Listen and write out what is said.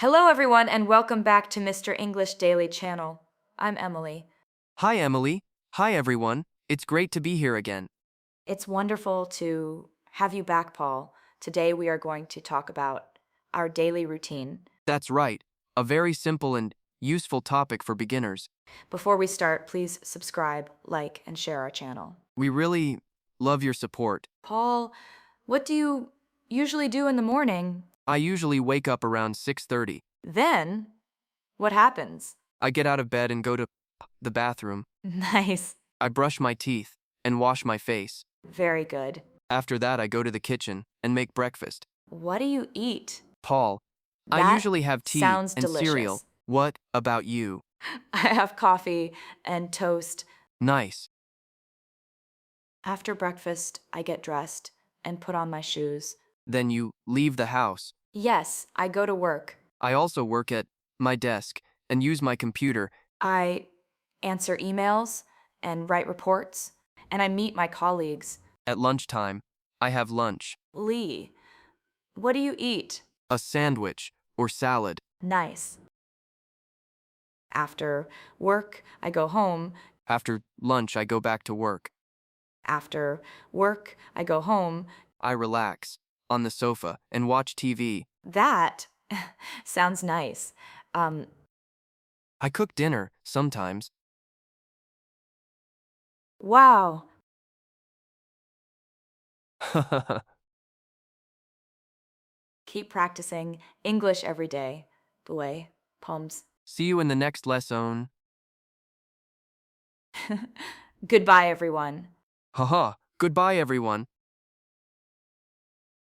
Hello, everyone, and welcome back to Mr. English Daily Channel. I'm Emily. Hi, Emily. Hi, everyone. It's great to be here again. It's wonderful to have you back, Paul. Today we are going to talk about our daily routine. That's right. A very simple and useful topic for beginners. Before we start, please subscribe, like, and share our channel. We really love your support. Paul, what do you usually do in the morning? I usually wake up around 6:30. Then, what happens? I get out of bed and go to the bathroom. Nice. I brush my teeth and wash my face. Very good. After that, I go to the kitchen and make breakfast. What do you eat? Paul, I That usually have tea sounds and cereal. delicious. What about you? I have coffee and toast. Nice. After breakfast, I get dressed and put on my shoes. Then you leave the house. Yes, I go to work. I also work at my desk and use my computer. I answer emails and write reports, and I meet my colleagues. At lunchtime, I have lunch. Lee, what do you eat? A sandwich or salad. Nice. After work, I go home. After lunch, I go back to work. After work, I go home. I relax on the sofa and watch TV. That sounds nice. I cook dinner sometimes. Wow. Keep practicing English every day. Boy, palms. See you in the next lesson. Goodbye, everyone. Haha, goodbye everyone.